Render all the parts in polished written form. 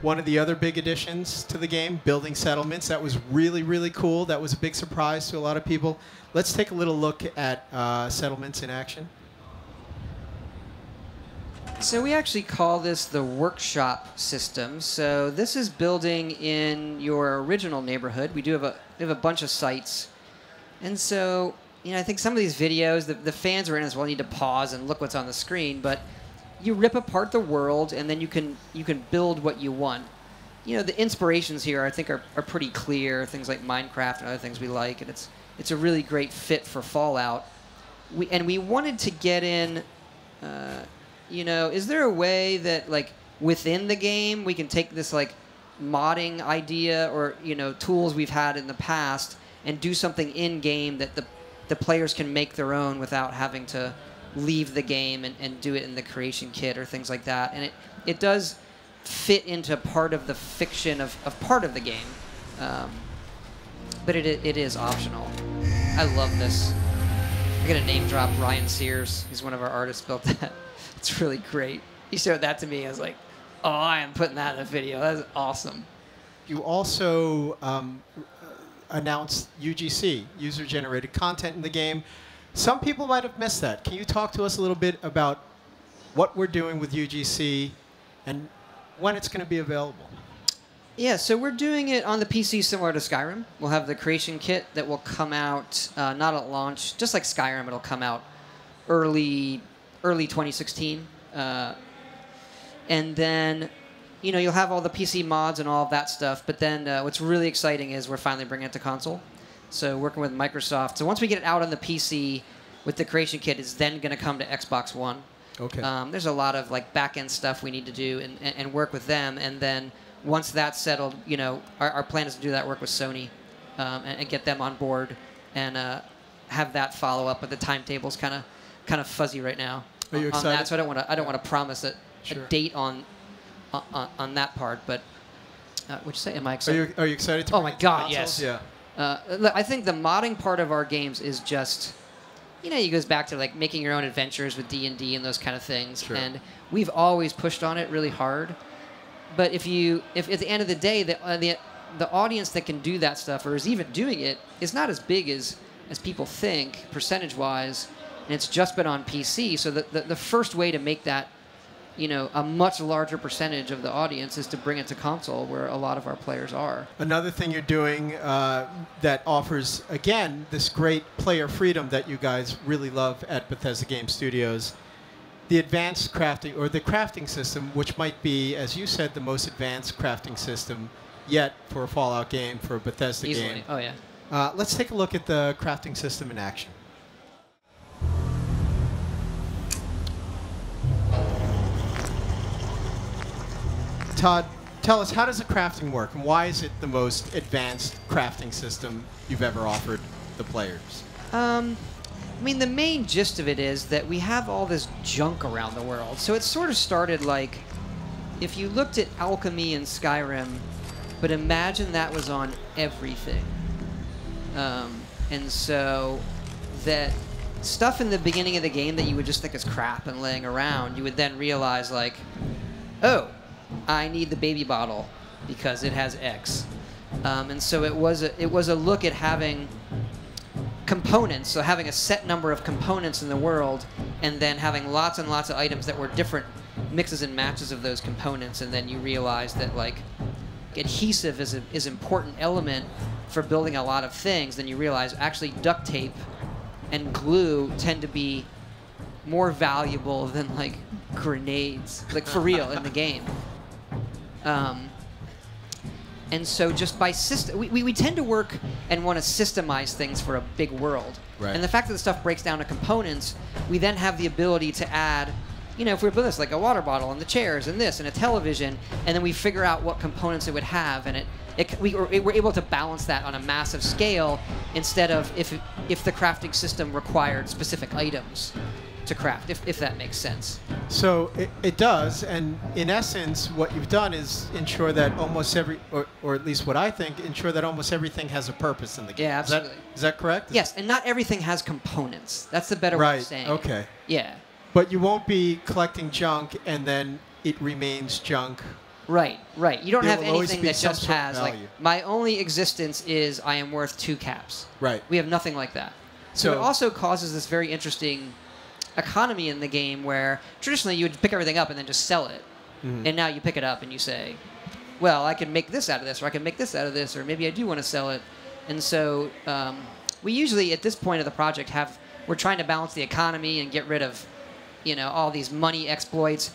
one of the other big additions to the game, building settlements. That was really, really cool. That was a big surprise to a lot of people. Let's take a little look at settlements in action. So we actually call this the workshop system. So this is building in your original neighborhood. We have a bunch of sites. And so, I think some of these videos, the fans who are in as well need to pause and look what's on the screen, but you rip apart the world and then you can build what you want. The inspirations here I think are pretty clear, things like Minecraft and other things we like, and it's a really great fit for Fallout. We wanted to get in is there a way that, like, within the game we can take this, like, modding idea or, tools we've had in the past and do something in-game that the players can make their own without having to leave the game and do it in the creation kit or things like that? And it does fit into part of the fiction of part of the game. But it is optional. I love this. I got to name drop Ryan Sears. He's one of our artists, built that. It's really great. He showed that to me. I was like, oh, I am putting that in a video. That's awesome. You also announced UGC, user-generated content in the game. Some people might have missed that. Can you talk to us a little bit about what we're doing with UGC and when it's going to be available? Yeah, so we're doing it on the PC similar to Skyrim. We'll have the creation kit that will come out not at launch. Just like Skyrim, it'll come out early 2016. And then, you'll have all the PC mods and all of that stuff. But then what's really exciting is we're finally bringing it to console. So working with Microsoft. So once we get it out on the PC with the creation kit, it's then going to come to Xbox One. Okay. There's a lot of, like, back-end stuff we need to do and work with them. And then once that's settled, our plan is to do that work with Sony and get them on board and have that follow up. But the timetable's kind of fuzzy right now. Are you excited? On that, so I don't want to promise a date on that part. But what'd you say? Am I excited? Are you excited to? Oh my God, consoles? yes. Yeah. Look, I think the modding part of our games is just, it goes back to, like, making your own adventures with D&D and those kind of things. Sure. And we've always pushed on it really hard. But if at the end of the day, the audience that can do that stuff or is even doing it is not as big as people think, percentage-wise, and it's just been on PC. So the first way to make that, a much larger percentage of the audience is to bring it to console, where a lot of our players are. Another thing you're doing that offers, again, this great player freedom that you guys really love at Bethesda Game Studios, the advanced crafting, or the crafting system, which might be, as you said, the most advanced crafting system yet for a Fallout game, for a Bethesda game. Oh, yeah. Let's take a look at the crafting system in action. Todd, tell us, how does the crafting work, and why is it the most advanced crafting system you've ever offered the players? The main gist of it is that we have all this junk around the world. So it sort of started like, if you looked at alchemy in Skyrim, but imagine that was on everything. And so that stuff in the beginning of the game that you would just think is crap and laying around, you would then realize, like, oh, I need the baby bottle because it has X. And so it was a look at having components, so having a set number of components in the world, and then having lots and lots of items that were different mixes and matches of those components, and then you realize that, like, adhesive is an important element for building a lot of things. Then you realize actually duct tape and glue tend to be more valuable than, like, grenades, like, for real, in the game. And so just by system, we tend to work and want to systemize things for a big world. Right. And the fact that the stuff breaks down to components, we then have the ability to add, if we put this, like a water bottle and the chairs and this and a television, and then we figure out what components it would have, and we're able to balance that on a massive scale instead of if the crafting system required specific items to craft, if that makes sense. So it does, and in essence, what you've done is ensure that almost every, or at least what I think, ensure that almost everything has a purpose in the game. Yeah, absolutely. Is that correct? Yes, and not everything has components. That's the better way of saying it. Okay. Yeah. But you won't be collecting junk and then it remains junk Right, right. You don't There have will always anything be that some just sort of has like value. my only existence is I am worth 2 caps. Right. We have nothing like that. So it So- also causes this very interesting economy in the game where traditionally you would pick everything up and then just sell it. Mhm. And now you pick it up and you say, well, I can make this out of this, or I can make this out of this, or maybe I do want to sell it. And so we usually, at this point of the project, we're trying to balance the economy and get rid of, all these money exploits.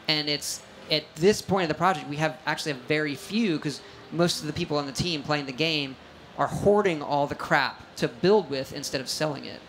And it's at this point of the project, we actually have very few, because most of the people on the team playing the game are hoarding all the crap to build with instead of selling it.